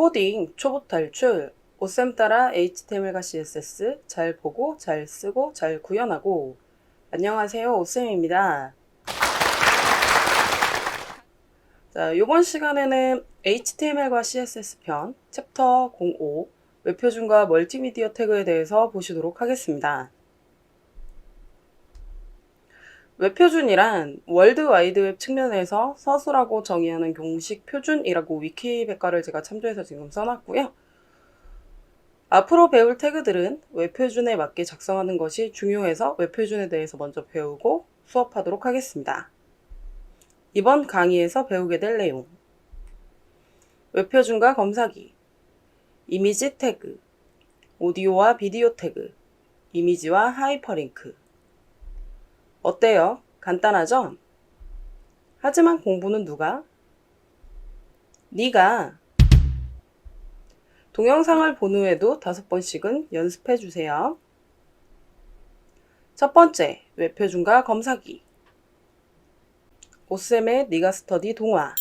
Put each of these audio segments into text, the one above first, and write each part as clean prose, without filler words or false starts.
코딩 초보 탈출 오쌤 따라 HTML과 CSS 잘 보고 잘 쓰고 잘 구현하고. 안녕하세요, 오쌤입니다. 자, 이번 시간에는 HTML과 CSS 편 챕터 05 웹표준과 멀티미디어 태그에 대해서 보시도록 하겠습니다. 웹표준이란 월드와이드웹 측면에서 서술하고 정의하는 공식 표준이라고 위키백과를 제가 참조해서 지금 써놨고요. 앞으로 배울 태그들은 웹표준에 맞게 작성하는 것이 중요해서 웹표준에 대해서 먼저 배우고 수업하도록 하겠습니다. 이번 강의에서 배우게 될 내용: 웹표준과 검사기, 이미지 태그, 오디오와 비디오 태그, 이미지와 하이퍼링크. 어때요? 간단하죠? 하지만 공부는 누가? 네가. 동영상을 본 후에도 5번씩은 연습해주세요. 첫 번째, 웹표준과 검사기. 오쌤의 네가 스터디 동화.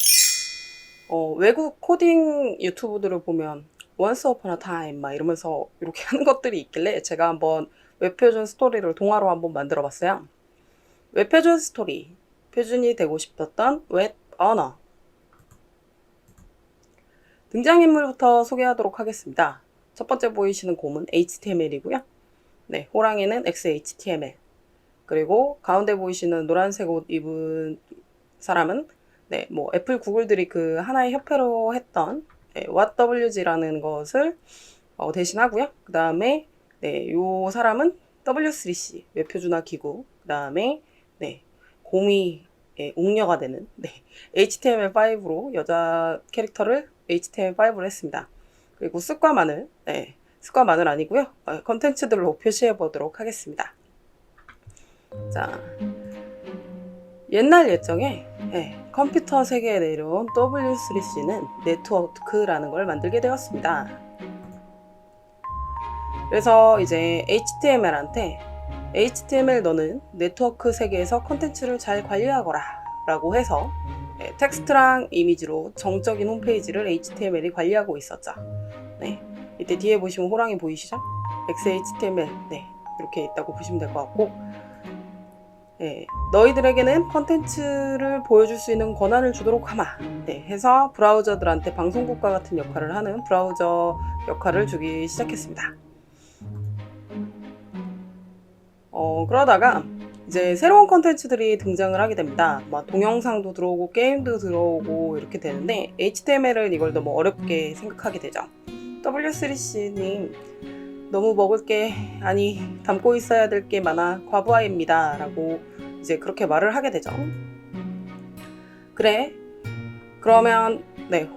외국 코딩 유튜브들을 보면 Once upon a time 막 이러면서 이렇게 하는 것들이 있길래 제가 한번 웹표준 스토리를 동화로 한번 만들어 봤어요. 웹표준 스토리, 표준이 되고 싶었던 웹 언어. 등장인물부터 소개하도록 하겠습니다. 첫 번째 보이시는 곰은 HTML이고요. 네, 호랑이는 XHTML. 그리고 가운데 보이시는 노란색 옷 입은 사람은 애플 구글들이 그 하나의 협회로 했던 WhatWG라는 것을 대신하고요. 그 다음에 요 사람은 W3C 웹표준화 기구. 그 다음에 곰이 웅녀가 되는 HTML5로 여자 캐릭터를 HTML5로 했습니다. 그리고 습과 마늘, 습과 마늘 아니고요. 컨텐츠들로 표시해 보도록 하겠습니다. 자, 옛날 예정에 컴퓨터 세계에 내려온 W3C는 네트워크라는 걸 만들게 되었습니다. 그래서 이제 HTML한테 HTML 너는 네트워크 세계에서 콘텐츠를 잘 관리하거라 라고 해서 텍스트랑 이미지로 정적인 홈페이지를 HTML이 관리하고 있었죠. 이때 뒤에 보시면 호랑이 보이시죠? XHTML 이렇게 있다고 보시면 될 것 같고, 너희들에게는 콘텐츠를 보여줄 수 있는 권한을 주도록 하마 해서 브라우저들한테 방송국과 같은 역할을 하는 브라우저 역할을 주기 시작했습니다. 그러다가 이제 새로운 콘텐츠들이 등장을 하게 됩니다. 동영상도 들어오고 게임도 들어오고 이렇게 되는데 HTML은 이걸 너무 어렵게 생각하게 되죠. W3C님 너무 먹을 게 담고 있어야 될 게 많아 과부하입니다 라고 이제 그렇게 말을 하게 되죠. 그래, 그러면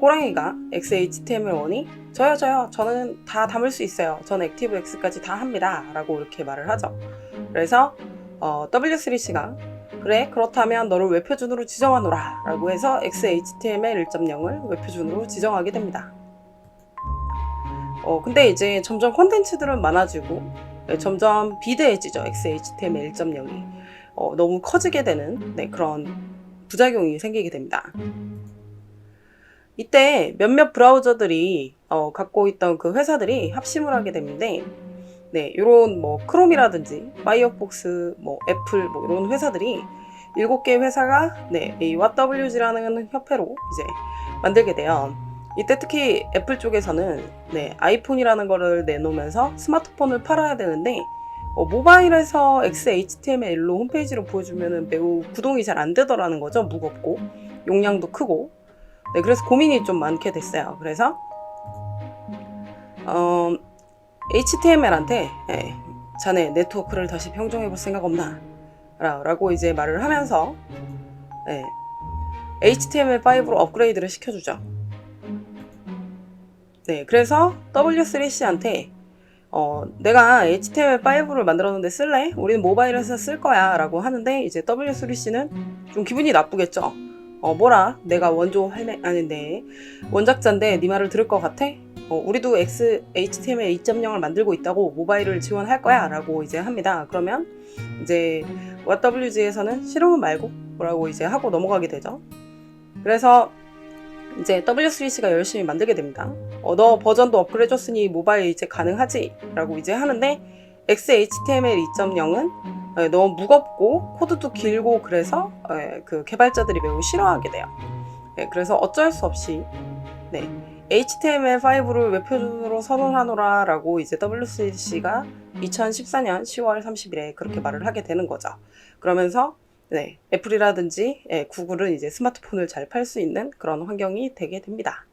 호랑이가 XHTML1이 저요 저는 다 담을 수 있어요, 저는 액티브X까지 다 합니다 라고 이렇게 말을 하죠. 그래서 W3C가 그래, 그렇다면 너를 웹표준으로 지정하노라 라고 해서 XHTML 1.0을 웹표준으로 지정하게 됩니다. 근데 이제 점점 콘텐츠들은 많아지고 점점 비대해지죠. XHTML 1.0이 너무 커지게 되는 그런 부작용이 생기게 됩니다. 이때 몇몇 브라우저들이 갖고 있던 그 회사들이 합심을 하게 되는데 요런 크롬이라든지 파이어폭스, 애플 이런 회사들이 7개 회사가 이 WhatWG라는 협회로 이제 만들게 돼요. 이때 특히 애플 쪽에서는 아이폰이라는 거를 내놓으면서 스마트폰을 팔아야 되는데 모바일에서 XHTML1로 홈페이지로 보여주면 매우 구동이 잘 안 되더라는 거죠. 무겁고 용량도 크고. 그래서 고민이 좀 많게 됐어요. 그래서 HTML한테 자네 네트워크를 다시 평정해 볼 생각 없나? 라고 이제 말을 하면서 HTML5로 업그레이드를 시켜주죠. 그래서 W3C한테 내가 HTML5를 만들었는데 쓸래? 우리는 모바일에서 쓸 거야 라고 하는데 이제 W3C는 좀 기분이 나쁘겠죠. 뭐라? 내가 원작자인데 네 말을 들을 것 같아? 우리도 XHTML 2.0을 만들고 있다고, 모바일을 지원할 거야 라고 이제 합니다. 그러면 이제 WG에서는 싫으면 말고 라고 이제 하고 넘어가게 되죠. 그래서 이제 W3C가 열심히 만들게 됩니다. 너 버전도 업그레이드 줬으니 모바일 이제 가능하지? 라고 이제 하는데 XHTML 2.0은 너무 무겁고 코드도 길고 그래서 그 개발자들이 매우 싫어하게 돼요. 그래서 어쩔 수 없이 HTML5를 웹표준으로 선언하노라 라고 이제 WCC가 2014년 10월 30일에 그렇게 말을 하게 되는 거죠. 그러면서 애플이라든지 구글은 이제 스마트폰을 잘 팔 수 있는 그런 환경이 되게 됩니다.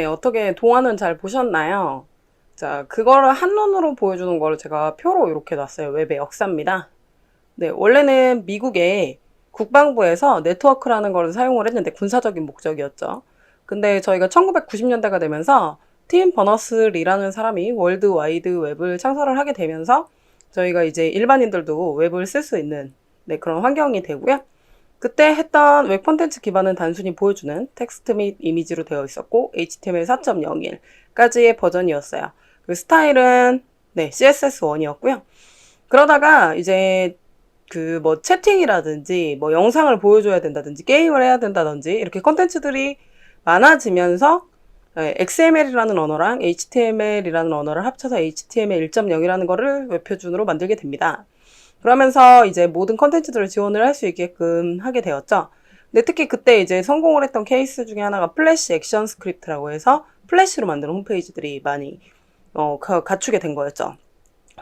어떻게 동화는 잘 보셨나요? 자, 그거를 한눈으로 보여주는 거를 제가 표로 이렇게 놨어요. 웹의 역사입니다. 원래는 미국의 국방부에서 네트워크라는 걸 사용을 했는데 군사적인 목적이었죠. 근데 저희가 1990년대가 되면서 팀 버너스-리라는 사람이 월드 와이드 웹을 창설을 하게 되면서 저희가 이제 일반인들도 웹을 쓸 수 있는 그런 환경이 되고요. 그때 했던 웹 콘텐츠 기반은 단순히 보여주는 텍스트 및 이미지로 되어 있었고 HTML 4.01까지의 버전이었어요. 그 스타일은 CSS1이었고요. 그러다가 이제 그 뭐 채팅이라든지 뭐 영상을 보여줘야 된다든지 게임을 해야 된다든지 이렇게 콘텐츠들이 많아지면서 XML이라는 언어랑 HTML이라는 언어를 합쳐서 HTML 1.0이라는 거를 웹표준으로 만들게 됩니다. 그러면서 이제 모든 컨텐츠들을 지원을 할 수 있게끔 하게 되었죠. 근데 특히 그때 이제 성공을 했던 케이스 중에 하나가 플래시 액션 스크립트라고 해서 플래시로 만든 홈페이지들이 많이 갖추게 된 거였죠.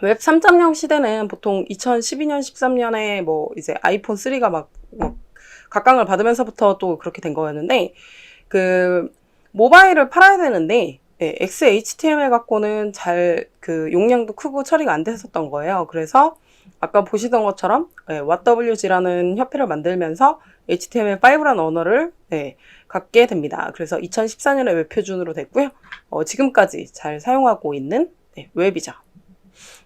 웹 3.0 시대는 보통 2012년, 13년에 뭐 이제 아이폰 3가 막 각광을 받으면서부터 또 그렇게 된 거였는데 그 모바일을 팔아야 되는데 XHTML 갖고는 잘 그 용량도 크고 처리가 안 됐었던 거예요. 그래서 아까 보시던 것처럼 WG라는 협회를 만들면서 HTML5라는 언어를 갖게 됩니다. 그래서 2014년에 웹표준으로 됐고요. 지금까지 잘 사용하고 있는 웹이죠.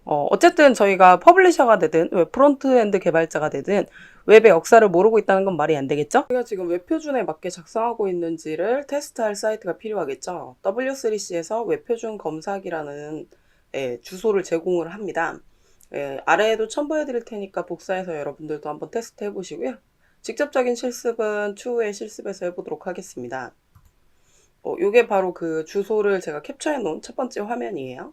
어쨌든 저희가 퍼블리셔가 되든 웹 프론트엔드 개발자가 되든 웹의 역사를 모르고 있다는 건 말이 안 되겠죠? 저희가 지금 웹표준에 맞게 작성하고 있는지를 테스트할 사이트가 필요하겠죠? W3C에서 웹표준 검사기라는 주소를 제공을 합니다. 아래에도 첨부해 드릴 테니까 복사해서 여러분들도 한번 테스트 해보시고요. 직접적인 실습은 추후에 실습에서 해보도록 하겠습니다. 요게 바로 그 주소를 제가 캡처해 놓은 첫 번째 화면이에요.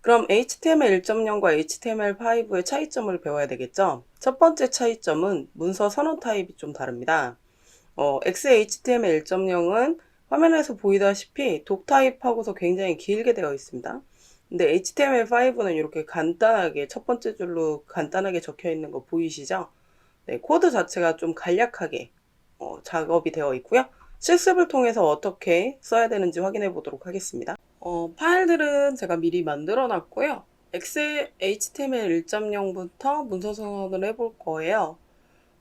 그럼 HTML 1.0과 HTML5의 차이점을 배워야 되겠죠? 첫 번째 차이점은 문서 선언 타입이 좀 다릅니다. XHTML 1.0은 화면에서 보이다시피 독 타입하고서 굉장히 길게 되어 있습니다. 근데 HTML5는 이렇게 간단하게 첫 번째 줄로 간단하게 적혀 있는 거 보이시죠? 코드 자체가 좀 간략하게 작업이 되어 있고요. 실습을 통해서 어떻게 써야 되는지 확인해 보도록 하겠습니다. 파일들은 제가 미리 만들어 놨고요. XHTML 1.0부터 문서 선언을 해볼 거예요.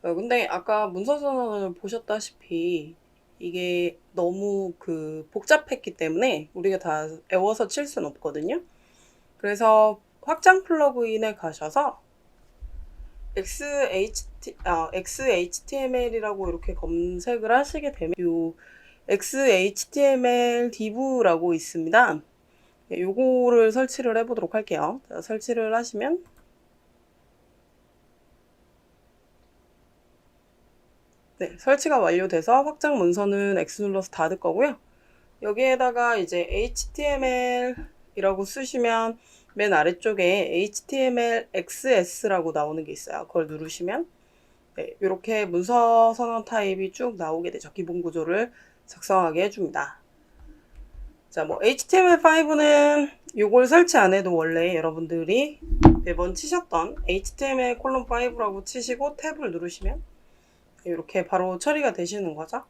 근데 아까 문서 선언을 보셨다시피 이게 너무 복잡했기 때문에 우리가 다 외워서 칠 수는 없거든요. 그래서 확장 플러그인에 가셔서 XHTML이라고 이렇게 검색을 하시게 되면 요 XHTML div라고 있습니다. 요거를 설치를 해보도록 할게요. 자, 설치를 하시면 설치가 완료돼서 확장 문서는 X 눌러서 닫을 거고요. 여기에다가 이제 HTML이라고 쓰시면 맨 아래쪽에 HTML XS라고 나오는 게 있어요. 그걸 누르시면 이렇게 문서 선언 타입이 쭉 나오게 되죠. 기본 구조를 작성하게 해줍니다. 자, 뭐 HTML5는 요걸 설치 안 해도 원래 여러분들이 매번 치셨던 HTML:5라고 치시고 탭을 누르시면 이렇게 바로 처리가 되시는 거죠.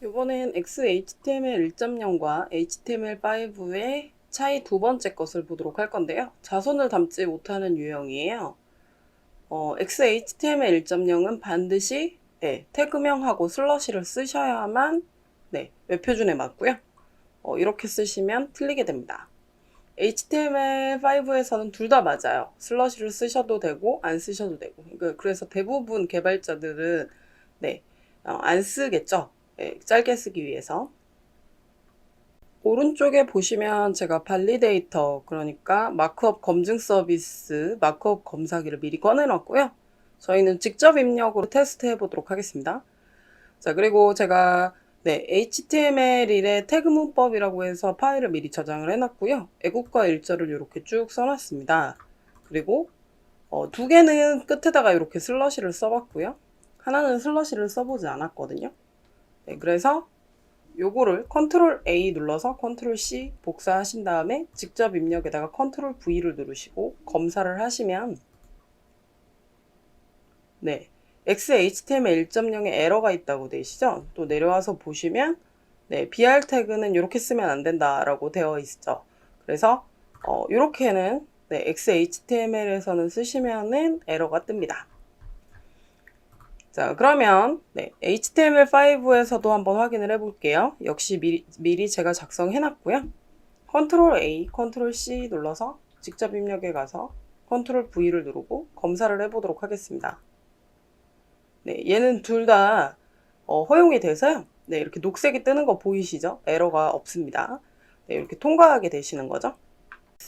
이번엔 XHTML 1.0과 HTML5의 차이 두 번째 것을 보도록 할 건데요. 자손을 담지 못하는 유형이에요. XHTML 1.0은 반드시 태그명하고 슬러시를 쓰셔야만 웹표준에 맞고요. 이렇게 쓰시면 틀리게 됩니다. HTML5에서는 둘 다 맞아요. 슬러시를 쓰셔도 되고 안 쓰셔도 되고. 그래서 대부분 개발자들은 안 쓰겠죠. 짧게 쓰기 위해서. 오른쪽에 보시면 제가 발리데이터, 그러니까 마크업 검증 서비스, 마크업 검사기를 미리 꺼내놨고요. 저희는 직접 입력으로 테스트 해보도록 하겠습니다. 자, 그리고 제가 네, HTML1의 태그 문법이라고 해서 파일을 미리 저장을 해놨고요. 애국가 일자를 이렇게 쭉 써놨습니다. 그리고 두 개는 끝에다가 이렇게 슬러시를 써봤고요. 하나는 슬러시를 써보지 않았거든요. 네, 그래서 요거를 컨트롤 A 눌러서 컨트롤 C 복사하신 다음에 직접 입력에다가 컨트롤 V를 누르시고 검사를 하시면 네, XHTML 1.0에 에러가 있다고 되시죠? 또 내려와서 보시면 네, BR 태그는 이렇게 쓰면 안 된다라고 되어 있죠. 그래서 이렇게는 네, XHTML에서는 쓰시면은 에러가 뜹니다. 자, 그러면 네, HTML5에서도 한번 확인을 해볼게요. 역시 미리 제가 작성해놨고요. 컨트롤 A, 컨트롤 C 눌러서 직접 입력에 가서 컨트롤 V를 누르고 검사를 해보도록 하겠습니다. 네, 얘는 둘 다 허용이 돼서요. 네, 이렇게 녹색이 뜨는 거 보이시죠? 에러가 없습니다. 네, 이렇게 통과하게 되시는 거죠.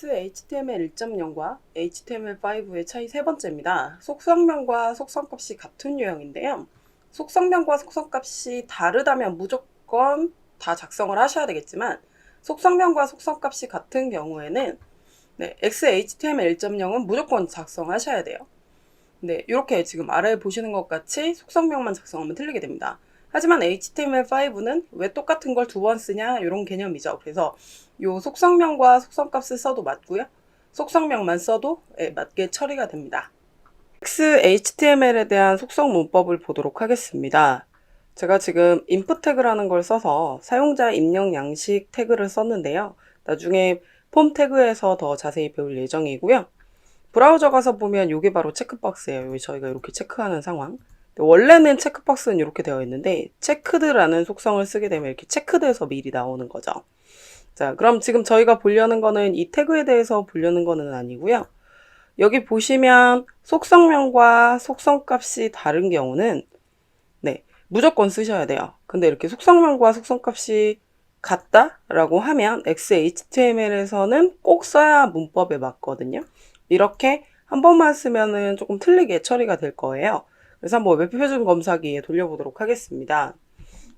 HTML 1.0과 HTML5의 차이 세 번째입니다. 속성명과 속성값이 같은 유형인데요. 속성명과 속성값이 다르다면 무조건 다 작성을 하셔야 되겠지만 속성명과 속성값이 같은 경우에는 네, XHTML 1.0은 무조건 작성하셔야 돼요. 네, 이렇게 지금 아래에 보시는 것 같이 속성명만 작성하면 틀리게 됩니다. 하지만 HTML5는 왜 똑같은 걸 두 번 쓰냐 이런 개념이죠. 그래서 이 속성명과 속성값을 써도 맞고요. 속성명만 써도 맞게 처리가 됩니다. XHTML에 대한 속성 문법을 보도록 하겠습니다. 제가 지금 input 태그라는 걸 써서 사용자 입력 양식 태그를 썼는데요. 나중에 폼 태그에서 더 자세히 배울 예정이고요. 브라우저 가서 보면 이게 바로 체크박스예요. 여기 저희가 이렇게 체크하는 상황. 원래는 체크박스는 이렇게 되어 있는데 체크드라는 속성을 쓰게 되면 이렇게 체크드에서 미리 나오는 거죠. 자, 그럼 지금 저희가 보려는 거는 이 태그에 대해서 보려는 거는 아니고요. 여기 보시면 속성명과 속성값이 다른 경우는 네, 무조건 쓰셔야 돼요. 근데 이렇게 속성명과 속성값이 같다라고 하면 XHTML에서는 꼭 써야 문법에 맞거든요. 이렇게 한 번만 쓰면은 조금 틀리게 처리가 될 거예요. 그래서 한번 웹표준 검사기에 돌려보도록 하겠습니다.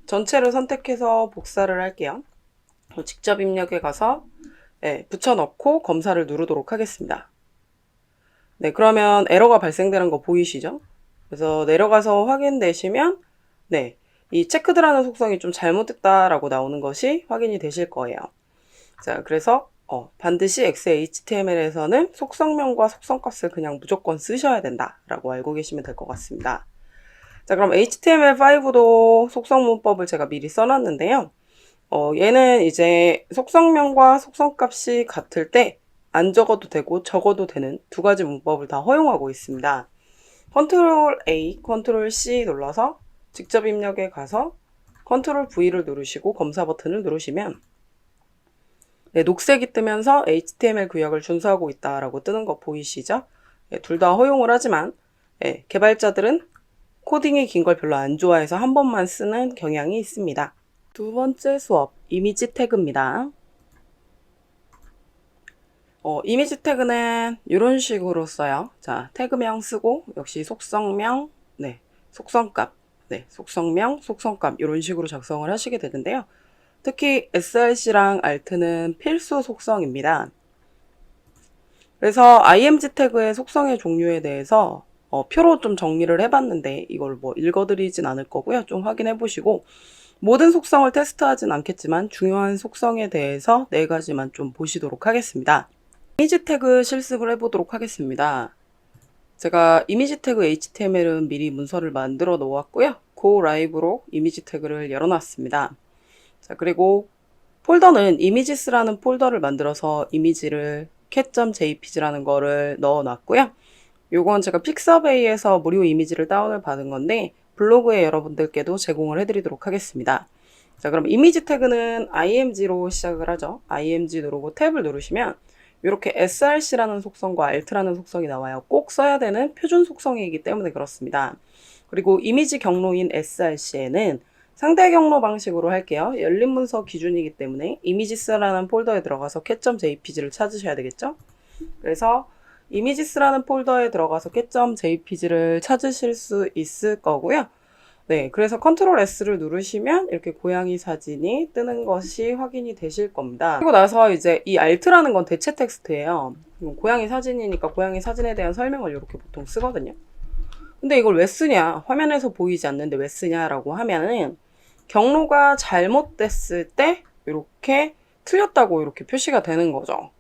전체를 선택해서 복사를 할게요. 직접 입력에 가서 네, 붙여넣고 검사를 누르도록 하겠습니다. 네, 그러면 에러가 발생되는 거 보이시죠? 그래서 내려가서 확인되시면 네, 이 체크드라는 속성이 좀 잘못됐다라고 나오는 것이 확인이 되실 거예요. 자, 그래서 반드시 XHTML에서는 속성명과 속성값을 그냥 무조건 쓰셔야 된다라고 알고 계시면 될 것 같습니다. 자, 그럼 HTML5도 속성 문법을 제가 미리 써놨는데요. 얘는 이제 속성명과 속성값이 같을 때 안 적어도 되고 적어도 되는 두 가지 문법을 다 허용하고 있습니다. 컨트롤 A, 컨트롤 C 눌러서 직접 입력에 가서 컨트롤 V를 누르시고 검사 버튼을 누르시면 네, 녹색이 뜨면서 HTML 구역을 준수하고 있다라고 뜨는 거 보이시죠? 네, 둘 다 허용을 하지만 네, 개발자들은 코딩이 긴 걸 별로 안 좋아해서 한 번만 쓰는 경향이 있습니다. 두 번째 수업, 이미지 태그입니다. 이미지 태그는 이런 식으로 써요. 자, 태그명 쓰고 역시 속성명, 네, 속성값, 네, 속성명, 속성값 이런 식으로 작성을 하시게 되는데요. 특히 src랑 alt는 필수 속성입니다. 그래서 img 태그의 속성의 종류에 대해서 표로 좀 정리를 해봤는데 이걸 뭐 읽어드리진 않을 거고요. 좀 확인해 보시고 모든 속성을 테스트하진 않겠지만 중요한 속성에 대해서 4가지만 좀 보시도록 하겠습니다. 이미지 태그 실습을 해보도록 하겠습니다. 제가 이미지 태그 HTML은 미리 문서를 만들어 놓았고요. Go Live로 이미지 태그를 열어놨습니다. 자, 그리고 폴더는 이미지스라는 폴더를 만들어서 이미지를 cat.jpg라는 거를 넣어놨고요. 요건 제가 픽서베이에서 무료 이미지를 다운을 받은 건데 블로그에 여러분들께도 제공을 해드리도록 하겠습니다. 자, 그럼 이미지 태그는 img로 시작을 하죠. img 누르고 탭을 누르시면 이렇게 src라는 속성과 alt라는 속성이 나와요. 꼭 써야 되는 표준 속성이기 때문에 그렇습니다. 그리고 이미지 경로인 src에는 상대 경로 방식으로 할게요. 열린 문서 기준이기 때문에 이미지스라는 폴더에 들어가서 cat.jpg를 찾으셔야 되겠죠? 그래서 이미지스라는 폴더에 들어가서 cat.jpg를 찾으실 수 있을 거고요. 네, 그래서 컨트롤 S를 누르시면 이렇게 고양이 사진이 뜨는 것이 확인이 되실 겁니다. 그리고 나서 이제 이 Alt라는 건 대체 텍스트예요. 고양이 사진이니까 고양이 사진에 대한 설명을 이렇게 보통 쓰거든요. 근데 이걸 왜 쓰냐? 화면에서 보이지 않는데 왜 쓰냐라고 하면은 경로가 잘못됐을 때 이렇게 틀렸다고 이렇게 표시가 되는 거죠.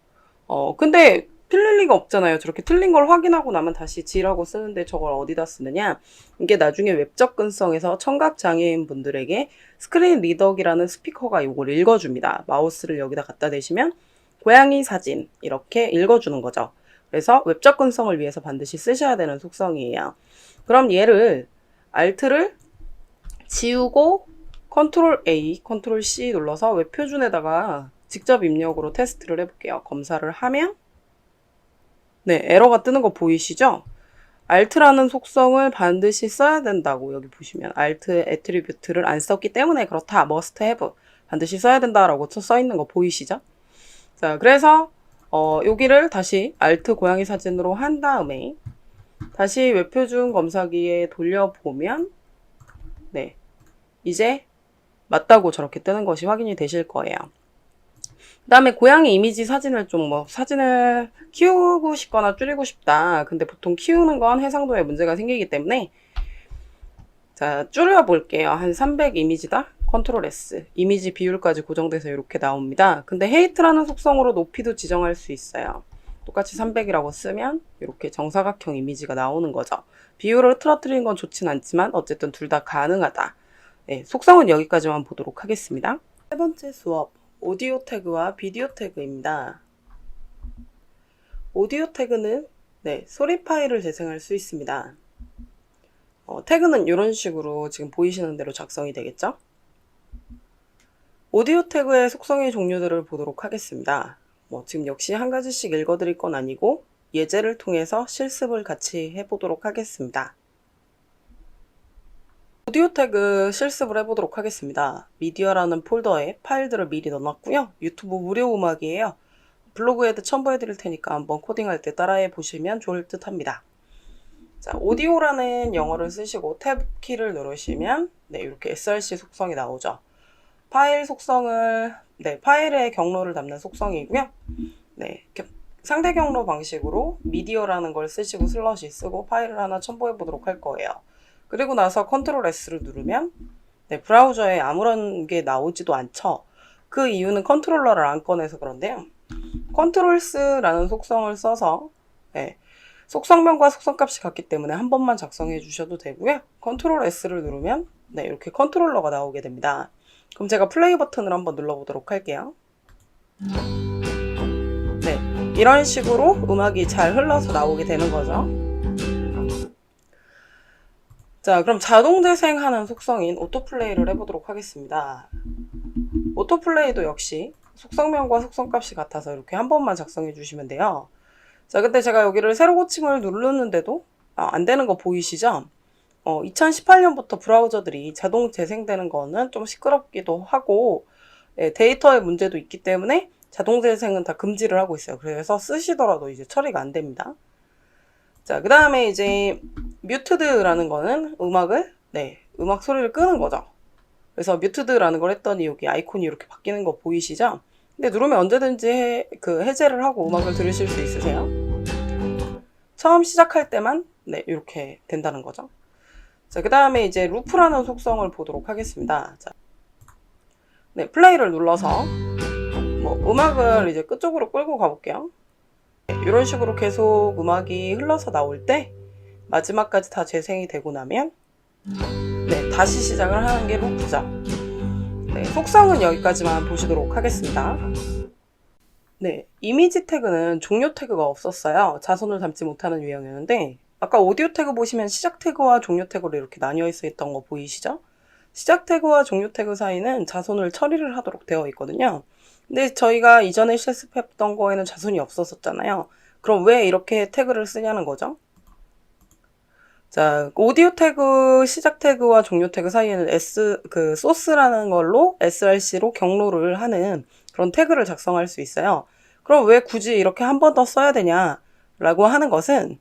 근데 틀릴 리가 없잖아요. 저렇게 틀린 걸 확인하고 나면 다시 G라고 쓰는데 저걸 어디다 쓰느냐? 이게 나중에 웹 접근성에서 청각 장애인 분들에게 스크린 리더기라는 스피커가 이걸 읽어줍니다. 마우스를 여기다 갖다 대시면 고양이 사진 이렇게 읽어주는 거죠. 그래서 웹 접근성을 위해서 반드시 쓰셔야 되는 속성이에요. 그럼 얘를 Alt를 지우고 컨트롤 A, 컨트롤 C 눌러서 웹 표준에다가 직접 입력으로 테스트를 해볼게요. 검사를 하면 네, 에러가 뜨는 거 보이시죠? Alt라는 속성을 반드시 써야 된다고 여기 보시면 Alt 애트리뷰트를 안 썼기 때문에 그렇다. must have 반드시 써야 된다라고 써 있는 거 보이시죠? 자, 그래서 여기를 다시 Alt 고양이 사진으로 한 다음에 다시 웹표준 검사기에 돌려보면 네, 이제 맞다고 저렇게 뜨는 것이 확인이 되실 거예요. 그 다음에 고양이 이미지 사진을 좀 사진을 키우고 싶거나 줄이고 싶다. 근데 보통 키우는 건 해상도에 문제가 생기기 때문에 자, 줄여볼게요. 한 300 이미지다. 컨트롤 S. 이미지 비율까지 고정돼서 이렇게 나옵니다. 근데 헤이트라는 속성으로 높이도 지정할 수 있어요. 똑같이 300이라고 쓰면 이렇게 정사각형 이미지가 나오는 거죠. 비율을 틀어뜨리는 건 좋진 않지만 어쨌든 둘 다 가능하다. 네, 속성은 여기까지만 보도록 하겠습니다. 세 번째 수업, 오디오 태그와 비디오 태그입니다. 오디오 태그는 네, 소리 파일을 재생할 수 있습니다. 태그는 이런 식으로 지금 보이시는 대로 작성이 되겠죠? 오디오 태그의 속성의 종류들을 보도록 하겠습니다. 지금 역시 한 가지씩 읽어드릴 건 아니고 예제를 통해서 실습을 같이 해보도록 하겠습니다. 오디오 태그 실습을 해보도록 하겠습니다. 미디어라는 폴더에 파일들을 미리 넣어놨고요. 유튜브 무료 음악이에요. 블로그에도 첨부해드릴 테니까 한번 코딩할 때 따라해 보시면 좋을 듯 합니다. 자, 오디오라는 영어를 쓰시고 탭 키를 누르시면 네, 이렇게 src 속성이 나오죠. 파일 속성을 네, 파일의 경로를 담는 속성이고요. 네, 상대 경로 방식으로 미디어라는 걸 쓰시고 슬러시 쓰고 파일을 하나 첨부해 보도록 할 거예요. 그리고 나서 컨트롤 S를 누르면 네, 브라우저에 아무런 게 나오지도 않죠. 그 이유는 컨트롤러를 안 꺼내서 그런데요. 컨트롤스라는 속성을 써서 네, 속성명과 속성값이 같기 때문에 한 번만 작성해 주셔도 되고요. 컨트롤 S를 누르면 네, 이렇게 컨트롤러가 나오게 됩니다. 그럼 제가 플레이 버튼을 한번 눌러보도록 할게요. 네, 이런 식으로 음악이 잘 흘러서 나오게 되는 거죠. 자, 그럼 자동 재생하는 속성인 오토플레이를 해보도록 하겠습니다. 오토플레이도 역시 속성명과 속성값이 같아서 이렇게 한 번만 작성해 주시면 돼요. 자, 근데 제가 여기를 새로 고침을 누르는데도 안 되는 거 보이시죠? 2018년부터 브라우저들이 자동 재생되는 거는 좀 시끄럽기도 하고 데이터의 문제도 있기 때문에 자동 재생은 다 금지를 하고 있어요. 그래서 쓰시더라도 이제 처리가 안 됩니다. 자, 그 다음에 이제 뮤트드라는 거는 음악 소리를 끄는 거죠. 그래서 뮤트드라는 걸 했더니 여기 아이콘이 이렇게 바뀌는 거 보이시죠? 근데 누르면 언제든지 해제를 하고 음악을 들으실 수 있으세요. 처음 시작할 때만 네, 이렇게 된다는 거죠. 자, 그 다음에 이제 루프라는 속성을 보도록 하겠습니다. 자, 네, 플레이를 눌러서 음악을 이제 끝쪽으로 끌고 가볼게요. 네, 이런 식으로 계속 음악이 흘러서 나올 때 마지막까지 다 재생이 되고 나면 네, 다시 시작을 하는 게 루프죠. 네, 속성은 여기까지만 보시도록 하겠습니다. 네, 이미지 태그는 종료 태그가 없었어요. 자손을 담지 못하는 유형이었는데 아까 오디오 태그 보시면 시작 태그와 종료 태그로 이렇게 나뉘어 있었던 거 보이시죠? 시작 태그와 종료 태그 사이는 자손을 처리를 하도록 되어 있거든요. 근데 저희가 이전에 실습했던 거에는 자손이 없었잖아요. 그럼 왜 이렇게 태그를 쓰냐는 거죠? 자, 오디오 태그 시작 태그와 종료 태그 사이에는 소스라는 걸로 src로 경로를 하는 그런 태그를 작성할 수 있어요. 그럼 왜 굳이 이렇게 한 번 더 써야 되냐라고 하는 것은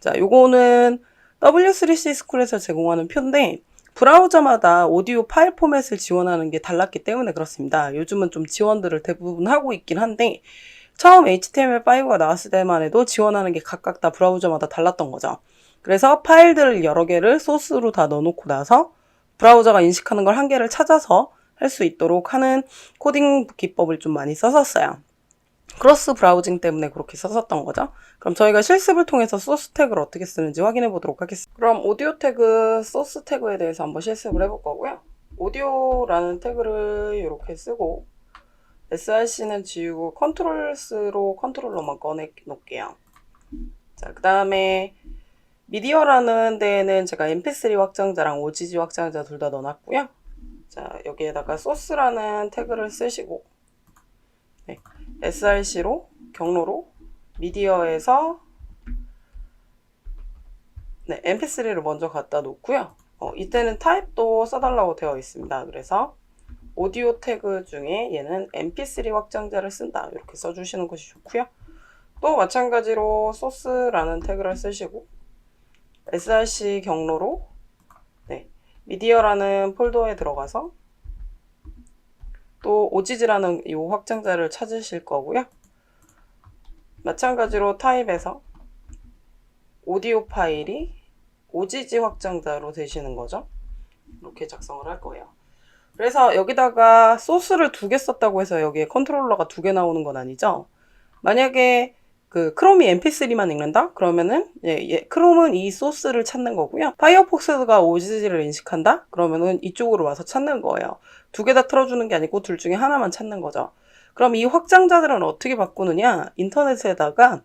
자, 요거는 W3C 스쿨에서 제공하는 표인데 브라우저마다 오디오 파일 포맷을 지원하는 게 달랐기 때문에 그렇습니다. 요즘은 좀 지원들을 대부분 하고 있긴 한데 처음 HTML5가 나왔을 때만 해도 지원하는 게 각각 다 브라우저마다 달랐던 거죠. 그래서 파일들을 여러 개를 소스로 다 넣어놓고 나서 브라우저가 인식하는 걸 한 개를 찾아서 할 수 있도록 하는 코딩 기법을 좀 많이 썼었어요. 크로스 브라우징 때문에 그렇게 썼었던 거죠. 그럼 저희가 실습을 통해서 소스 태그를 어떻게 쓰는지 확인해 보도록 하겠습니다. 그럼 오디오 태그, 소스 태그에 대해서 한번 실습을 해볼 거고요. 오디오라는 태그를 이렇게 쓰고 src는 지우고 컨트롤스로 컨트롤러만 꺼내 놓을게요. 자, 그 다음에 미디어라는 데에는 제가 mp3 확장자랑 OGG 확장자 둘 다 넣어놨고요. 자, 여기에다가 소스라는 태그를 쓰시고 네, src로 경로로 미디어에서 네, mp3를 먼저 갖다 놓고요. 이때는 타입도 써달라고 되어 있습니다. 그래서 오디오 태그 중에 얘는 mp3 확장자를 쓴다 이렇게 써주시는 것이 좋고요. 또 마찬가지로 소스라는 태그를 쓰시고 src 경로로 네, 미디어라는 폴더에 들어가서 또 OGG라는 이 확장자를 찾으실 거고요. 마찬가지로 타입에서 오디오 파일이 OGG 확장자로 되시는 거죠. 이렇게 작성을 할 거예요. 그래서 여기다가 소스를 2개 썼다고 해서 여기에 컨트롤러가 2개 나오는 건 아니죠. 만약에 그 크롬이 mp3만 읽는다? 그러면은 크롬은 이 소스를 찾는 거고요. 파이어폭스가 OGG를 인식한다? 그러면은 이쪽으로 와서 찾는 거예요. 2개 다 틀어주는 게 아니고 둘 중에 하나만 찾는 거죠. 그럼 이 확장자들은 어떻게 바꾸느냐? 인터넷에다가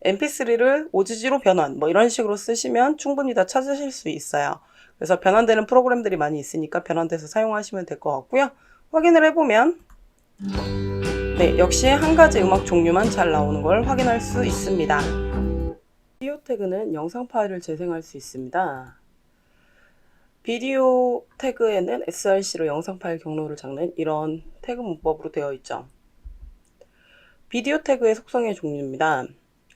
mp3를 OGG로 변환 뭐 이런 식으로 쓰시면 충분히 다 찾으실 수 있어요. 그래서 변환되는 프로그램들이 많이 있으니까 변환돼서 사용하시면 될 것 같고요. 확인을 해보면 네, 역시 한 가지 음악 종류만 잘 나오는 걸 확인할 수 있습니다. 비디오 태그는 영상 파일을 재생할 수 있습니다. 비디오 태그에는 src로 영상 파일 경로를 잡는 이런 태그 문법으로 되어 있죠. 비디오 태그의 속성의 종류입니다.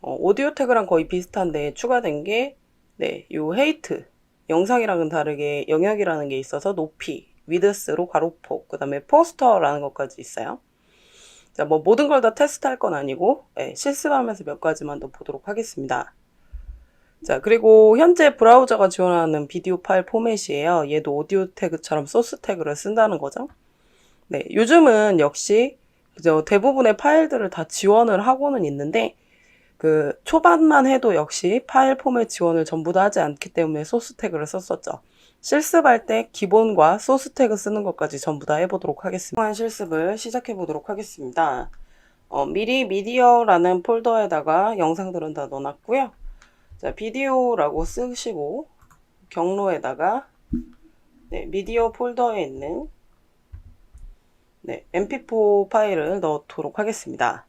오디오 태그랑 거의 비슷한데 추가된 게 네, 요 헤이트 영상이랑은 다르게 영역이라는 게 있어서 높이, 위드스로 가로폭, 그 다음에 포스터라는 것까지 있어요. 자, 뭐 모든 걸 다 테스트할 건 아니고 네, 실습하면서 몇 가지만 더 보도록 하겠습니다. 자, 그리고 현재 브라우저가 지원하는 비디오 파일 포맷이에요. 얘도 오디오 태그처럼 소스 태그를 쓴다는 거죠. 네, 요즘은 역시 그죠, 대부분의 파일들을 다 지원을 하고는 있는데 그 초반만 해도 역시 파일 포맷 지원을 전부 다 하지 않기 때문에 소스 태그를 썼었죠. 실습할 때 기본과 소스 태그 쓰는 것까지 전부 다 해보도록 하겠습니다. 실습을 시작해 보도록 하겠습니다. 미리 미디어라는 폴더에다가 영상들은 다 넣어놨고요. 자, 비디오라고 쓰시고 경로에다가 네, 미디어 폴더에 있는 네, mp4 파일을 넣도록 하겠습니다.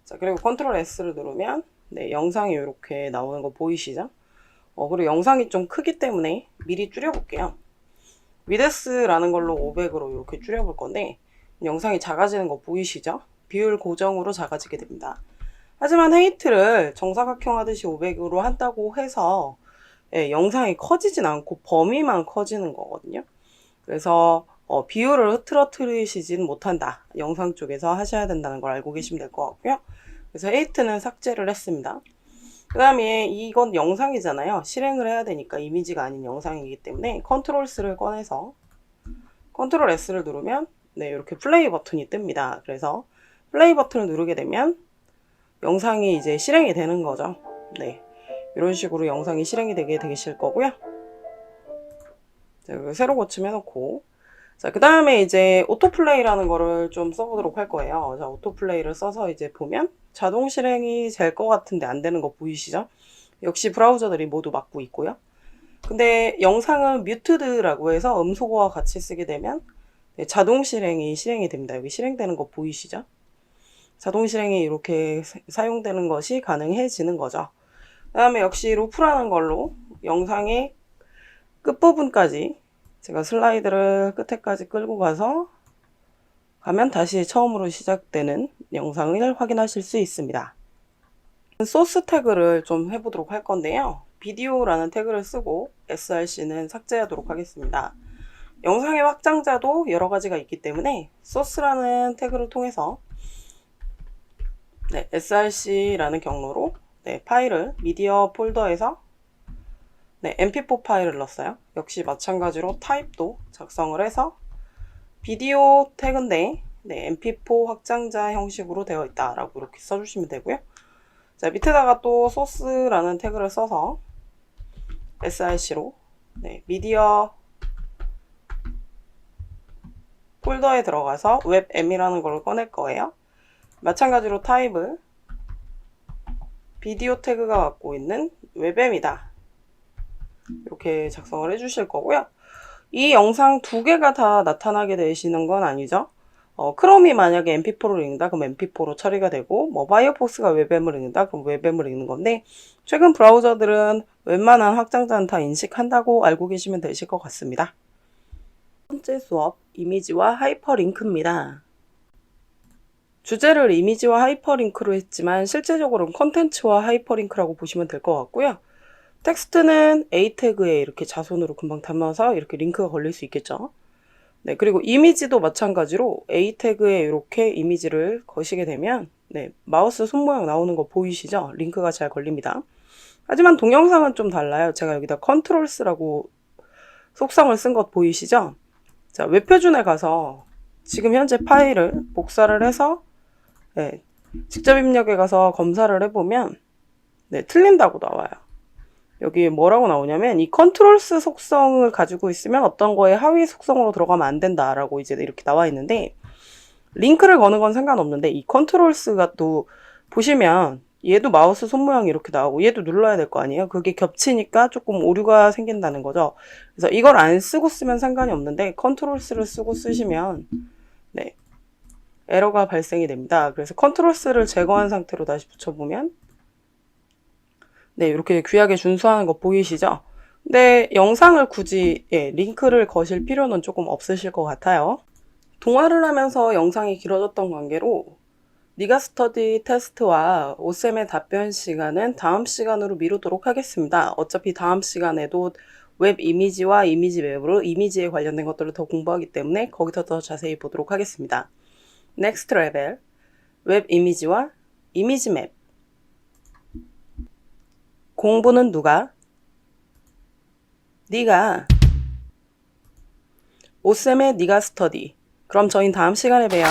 자, 그리고 컨트롤 S를 누르면 네, 영상이 이렇게 나오는 거 보이시죠? 그리고 영상이 좀 크기 때문에 미리 줄여볼게요. 위드스라는 걸로 500으로 이렇게 줄여볼 건데 영상이 작아지는 거 보이시죠? 비율 고정으로 작아지게 됩니다. 하지만 헤이트를 정사각형 하듯이 500으로 한다고 해서 영상이 커지진 않고 범위만 커지는 거거든요. 그래서 비율을 흐트러뜨리시진 못한다. 영상 쪽에서 하셔야 된다는 걸 알고 계시면 될 것 같고요. 그래서 헤이트는 삭제를 했습니다. 그 다음에 이건 영상이잖아요. 실행을 해야 되니까 이미지가 아닌 영상이기 때문에 컨트롤 S를 꺼내서 컨트롤 S를 누르면 네, 이렇게 플레이 버튼이 뜹니다. 그래서 플레이 버튼을 누르게 되면 영상이 이제 실행이 되는 거죠. 네, 이런 식으로 영상이 실행이 되게 되실 거고요. 자, 새로 고침해 놓고 자, 그 다음에 이제 오토플레이라는 거를 좀 써보도록 할 거예요. 자, 오토플레이를 써서 이제 보면 자동 실행이 될 것 같은데 안 되는 거 보이시죠? 역시 브라우저들이 모두 막고 있고요. 근데 영상은 뮤트드라고 해서 음소거와 같이 쓰게 되면 네, 자동 실행이 됩니다. 여기 실행되는 거 보이시죠? 자동 실행이 이렇게 사용되는 것이 가능해지는 거죠. 그 다음에 역시 루프라는 걸로 영상의 끝부분까지 제가 슬라이드를 끝에까지 끌고 가서 가면 다시 처음으로 시작되는 영상을 확인하실 수 있습니다. 소스 태그를 좀 해보도록 할 건데요. 비디오라는 태그를 쓰고 src는 삭제하도록 하겠습니다. 영상의 확장자도 여러 가지가 있기 때문에 소스라는 태그를 통해서 네, src라는 경로로 네, 파일을 미디어 폴더에서 네, mp4 파일을 넣었어요. 역시 마찬가지로 타입도 작성을 해서 비디오 태그인데 네, mp4 확장자 형식으로 되어 있다라고 이렇게 써주시면 되고요. 자, 밑에다가 또 소스라는 태그를 써서 src로 네, 미디어 폴더에 들어가서 webm이라는 걸 꺼낼 거예요. 마찬가지로 타입을 비디오 태그가 갖고 있는 webm이다. 이렇게 작성을 해주실 거고요. 이 영상 두 개가 다 나타나게 되시는 건 아니죠. 크롬이 만약에 mp4로 읽는다 그럼 mp4로 처리가 되고 뭐 파이어폭스가 webm을 읽는다 그럼 webm을 읽는 건데 최근 브라우저들은 웬만한 확장자는 다 인식한다고 알고 계시면 되실 것 같습니다. 첫 번째 수업 이미지와 하이퍼링크입니다. 주제를 이미지와 하이퍼링크로 했지만 실제적으로는 컨텐츠와 하이퍼링크라고 보시면 될 것 같고요. 텍스트는 A 태그에 이렇게 자손으로 금방 담아서 이렇게 링크가 걸릴 수 있겠죠. 네, 그리고 이미지도 마찬가지로 A 태그에 이렇게 이미지를 거시게 되면 네, 마우스 손 모양 나오는 거 보이시죠? 링크가 잘 걸립니다. 하지만 동영상은 좀 달라요. 제가 여기다 컨트롤스라고 속성을 쓴 것 보이시죠? 자, 웹표준에 가서 지금 현재 파일을 복사를 해서 네, 직접 입력에 가서 검사를 해보면 네, 틀린다고 나와요. 여기 뭐라고 나오냐면 이 컨트롤스 속성을 가지고 있으면 어떤 거에 하위 속성으로 들어가면 안 된다라고 이제 이렇게 나와 있는데 링크를 거는 건 상관없는데 이 컨트롤스가 또 보시면 얘도 마우스 손 모양이 이렇게 나오고 얘도 눌러야 될 거 아니에요. 그게 겹치니까 조금 오류가 생긴다는 거죠. 그래서 이걸 안 쓰고 쓰면 상관이 없는데 컨트롤스를 쓰고 쓰시면 네, 에러가 발생이 됩니다. 그래서 컨트롤스를 제거한 상태로 다시 붙여보면 네, 이렇게 규약에 준수하는 거 보이시죠? 근데 영상을 굳이 링크를 거실 필요는 조금 없으실 것 같아요. 동화를 하면서 영상이 길어졌던 관계로 니가 스터디 테스트와 오쌤의 답변 시간은 다음 시간으로 미루도록 하겠습니다. 어차피 다음 시간에도 웹 이미지와 이미지 맵으로 이미지에 관련된 것들을 더 공부하기 때문에 거기서 더 자세히 보도록 하겠습니다. 넥스트 레벨 웹 이미지와 이미지 맵 공부는 누가? 네가. 오쌤의 니가 스터디. 그럼 저희는 다음 시간에 봬요.